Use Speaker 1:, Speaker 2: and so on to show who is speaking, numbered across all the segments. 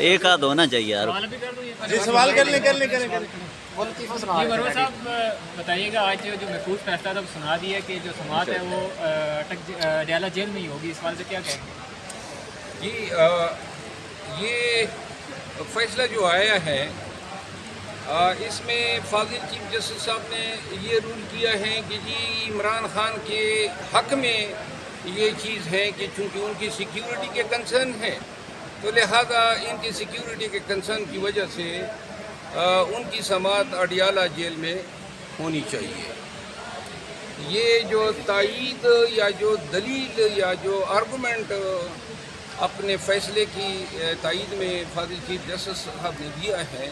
Speaker 1: ایک آدھ ہونا چاہیے یار.
Speaker 2: جی سوال کر لیں.
Speaker 3: جی مروہ صاحب بتائیے گا، آج جو محفوظ فیصلہ تھا سنا دیا کہ جو سماعت ہے وہ ڈیالہ جیل میں ہی ہوگی، اس حوالے سے کیا کہیں گے؟
Speaker 4: جی یہ فیصلہ جو آیا ہے اس میں فاضل چیف جسٹس صاحب نے یہ رول کیا ہے کہ جی عمران خان کے حق میں یہ چیز ہے کہ چونکہ ان کی سیکیورٹی کے کنسرن ہے تو لہذا ان کی سیکیورٹی کے کنسرن کی وجہ سے ان کی سماعت اڈیالہ جیل میں ہونی چاہیے. یہ جو تائید یا جو دلیل یا جو آرگومنٹ اپنے فیصلے کی تائید میں فاضل چیف جسٹس صاحب نے دیا ہے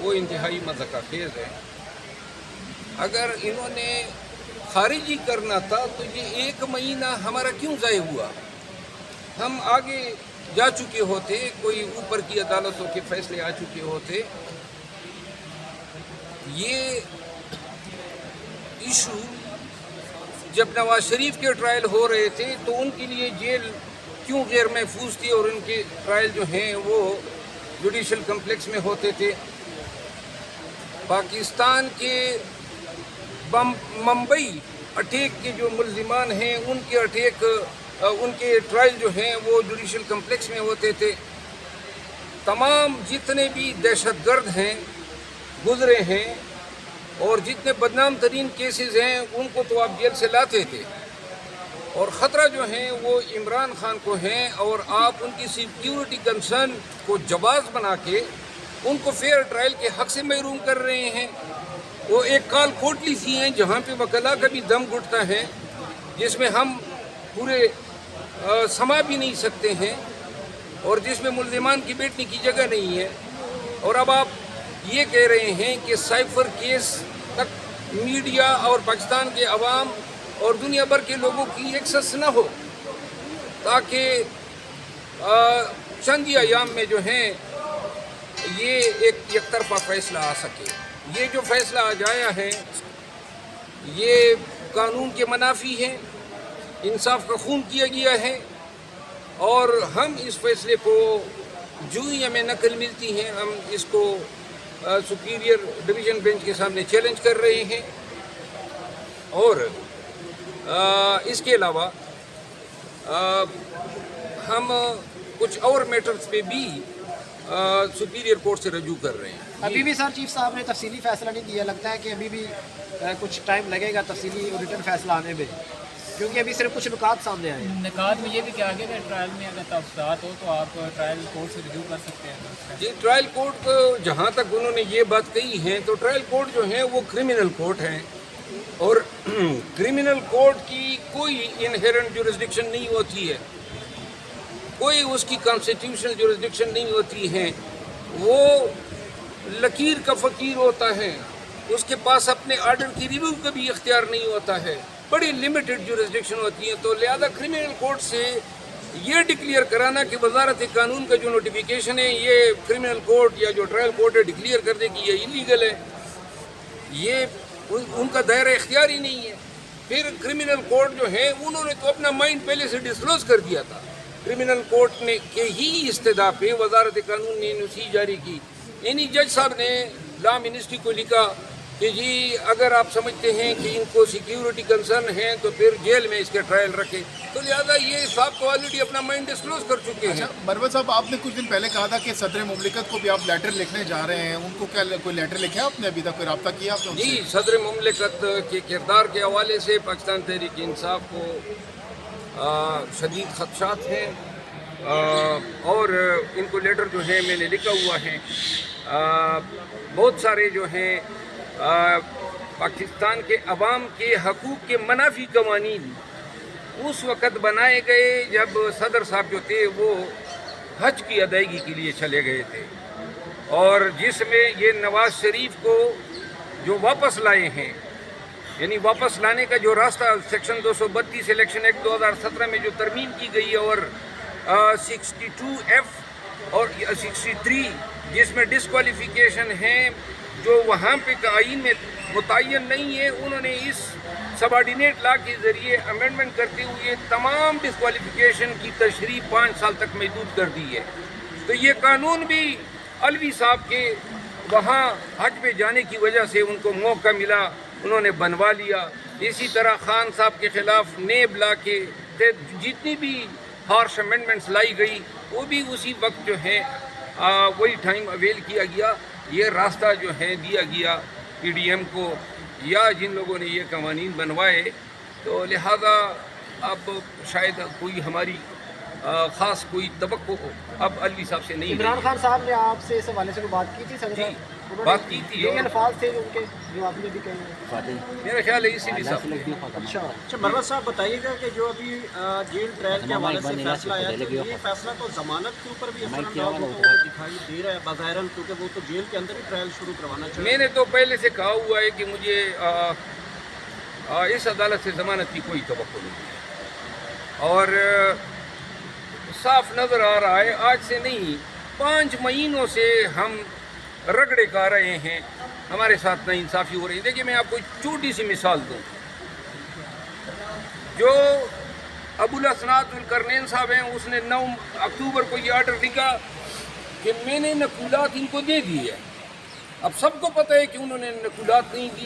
Speaker 4: وہ انتہائی مذاق خیز ہے. اگر انہوں نے خارجی کرنا تھا تو یہ 1 مہینہ ہمارا کیوں ضائع ہوا؟ ہم آگے جا چکے ہوتے، کوئی اوپر کی عدالتوں کے فیصلے آ چکے ہوتے. یہ ایشو جب نواز شریف کے ٹرائل ہو رہے تھے تو ان کے لیے جیل کیوں غیر محفوظ تھی اور ان کے ٹرائل جو ہیں وہ جوڈیشل کمپلیکس میں ہوتے تھے. پاکستان کے ممبئی اٹیک کے جو ملزمان ہیں ان کے ٹرائل جو ہیں وہ جوڈیشل کمپلیکس میں ہوتے تھے. تمام جتنے بھی دہشت گرد ہیں گزرے ہیں اور جتنے بدنام ترین کیسز ہیں ان کو تو آپ جیل سے لاتے تھے، اور خطرہ جو ہیں وہ عمران خان کو ہیں، اور آپ ان کی سیکیورٹی کنسرن کو جواز بنا کے ان کو فیئر ٹرائل کے حق سے محروم کر رہے ہیں. وہ ایک کال کوٹلی سی ہیں جہاں پہ وکلا کا بھی دم گھٹتا ہے، جس میں ہم پورے سما بھی نہیں سکتے ہیں اور جس میں ملزمان کی بیٹھنے کی جگہ نہیں ہے. اور اب آپ یہ کہہ رہے ہیں کہ سائفر کیس تک میڈیا اور پاکستان کے عوام اور دنیا بھر کے لوگوں کی ایکسس نہ ہو تاکہ چند ہی ایام میں جو ہیں یہ ایک طرفہ فیصلہ آ سکے. یہ جو فیصلہ آج آیا ہے یہ قانون کے منافی ہے، انصاف کا خون کیا گیا ہے، اور ہم اس فیصلے کو جو ہی ہمیں نقل ملتی ہے ہم اس کو سپیریئر ڈویژن بینچ کے سامنے چیلنج کر رہے ہیں. اور اس کے علاوہ ہم کچھ اور میٹرز پہ بھی سپیریئر کورٹ سے رجوع کر رہے ہیں.
Speaker 2: ابھی بھی سر چیف صاحب نے تفصیلی فیصلہ نہیں دیا، لگتا ہے کہ ابھی بھی کچھ ٹائم لگے گا تفصیلی اور ریٹن فیصلہ آنے میں، کیونکہ ابھی صرف کچھ نکات سامنے آئے ہیں.
Speaker 3: نکات میں یہ بھی کہا گیا کہ ٹرائل میں اگر تفصیلات ہو تو آپ ٹرائل کورٹ سے رجوع کر سکتے ہیں.
Speaker 4: جی ٹرائل کورٹ کو جہاں تک انہوں نے یہ بات کہی ہے تو ٹرائل کورٹ جو ہے وہ کرمنل کورٹ ہے، اور کرمنل کورٹ کی کوئی انہیرنٹ جورسڈکشن نہیں ہوتی ہے، کوئی اس کی کانسٹیٹیوشنل جورسڈکشن نہیں ہوتی ہے. وہ لکیر کا فقیر ہوتا ہے، اس کے پاس اپنے آرڈر کی ریویو کا بھی اختیار نہیں ہوتا ہے، بڑی لمیٹڈ جورسڈکشن ہوتی ہے. تو لہذا کرمنل کورٹ سے یہ ڈکلیئر کرانا کہ وزارت قانون کا جو نوٹیفیکیشن ہے یہ کرمنل کورٹ یا جو ٹرائل کورٹ ہے ڈکلیئر کر دے کہ یہ انلیگل ہے، یہ ان کا دائرہ اختیار ہی نہیں ہے. پھر کرمنل کورٹ جو ہے انہوں نے تو اپنا مائنڈ پہلے سے ڈسکلوز کر دیا تھا. کرمنل کورٹ نے کے ہی استدعا پہ وزارت قانون نے NOC جاری کی. انہی جج صاحب نے لا منسٹری کو لکھا کہ جی اگر آپ سمجھتے ہیں کہ ان کو سیکیورٹی کنسرن ہے تو پھر جیل میں اس کے ٹرائل رکھیں. تو لہذا یہ صاحب تو آلریڈی اپنا مائنڈ ڈسکلوز کر چکے ہیں.
Speaker 5: مروہ صاحب آپ نے کچھ دن پہلے کہا تھا کہ صدر مملکت کو بھی آپ لیٹر لکھنے جا رہے ہیں، ان کو کیا کوئی لیٹر لکھا آپ نے؟ ابھی تک کوئی رابطہ کیا آپ نے؟
Speaker 4: جی صدر مملکت کے کردار کے حوالے سے پاکستان تحریک انصاف کو شدید خدشات ہیں، اور ان کو لیٹر جو ہے میں نے لکھا ہوا ہے. بہت سارے جو ہیں پاکستان کے عوام کے حقوق کے منافی قوانین اس وقت بنائے گئے جب صدر صاحب جو تھے وہ حج کی ادائیگی کے لیے چلے گئے تھے، اور جس میں یہ نواز شریف کو جو واپس لائے ہیں، یعنی واپس لانے کا جو راستہ سیکشن 232 الیکشن ایکٹ 2017 میں جو ترمیم کی گئی ہے، اور 62F اور 63 جس میں ڈسکوالیفیکیشن ہے جو وہاں پہ آئین میں متعین نہیں ہے، انہوں نے اس سبارڈینیٹ لا کے ذریعے امینڈمنٹ کرتے ہوئے تمام ڈسکوالیفیکیشن کی تشریح 5 سال تک محدود کر دی ہے. تو یہ قانون بھی علوی صاحب کے وہاں حج پہ جانے کی وجہ سے ان کو موقع ملا, انہوں نے بنوا لیا. اسی طرح خان صاحب کے خلاف نیب لا کے جتنی بھی ہارش امینڈمنٹس لائی گئی وہ بھی اسی وقت جو ہے وہی ٹائم اویل کیا گیا. یہ راستہ جو ہے دیا گیا پی ڈی ایم کو یا جن لوگوں نے یہ قوانین بنوائے. تو لہذا اب شاید کوئی ہماری خاص کوئی توقع اب علوی صاحب سے نہیں.
Speaker 2: عمران خان صاحب نے آپ سے اس حوالے سے کوئی بات کی تھی صدر
Speaker 4: جی
Speaker 2: صاحب؟
Speaker 4: بات کی تھی.
Speaker 2: یہی الفاظ تھے ان کے جو آپ نے بھی کہے.
Speaker 4: میرا خیال ہے اسی بھی صاحب
Speaker 2: اچھا
Speaker 6: مروت صاحب بتائیے گا کہ جو ابھی جیل ٹرائل کے حوالے سے فیصلہ آیا تو یہ فیصلہ تو ضمانت کے اوپر بھی اثر انداز ہوتا ہوا دکھائی دے رہا ہے بظاہراً, کیونکہ وہ تو جیل کے اندر ہی ٹرائل شروع کروانا چاہیے.
Speaker 4: میں نے تو پہلے سے کہا ہوا ہے کہ مجھے اس عدالت سے ضمانت کی کوئی توقع نہیں ہے, اور صاف نظر آ رہا ہے آج سے نہیں 5 مہینوں سے ہم رگڑے کھا رہے ہیں, ہمارے ساتھ نا انصافی ہو رہی ہے. دیکھیے میں آپ کو چھوٹی سی مثال دوں. جو ابوالاسناد القرنین صاحب ہیں اس نے 9 اکتوبر کو یہ آرڈر لکھا کہ میں نے نقولات ان کو دے دی ہے. اب سب کو پتہ ہے کہ انہوں نے نقولات نہیں دی.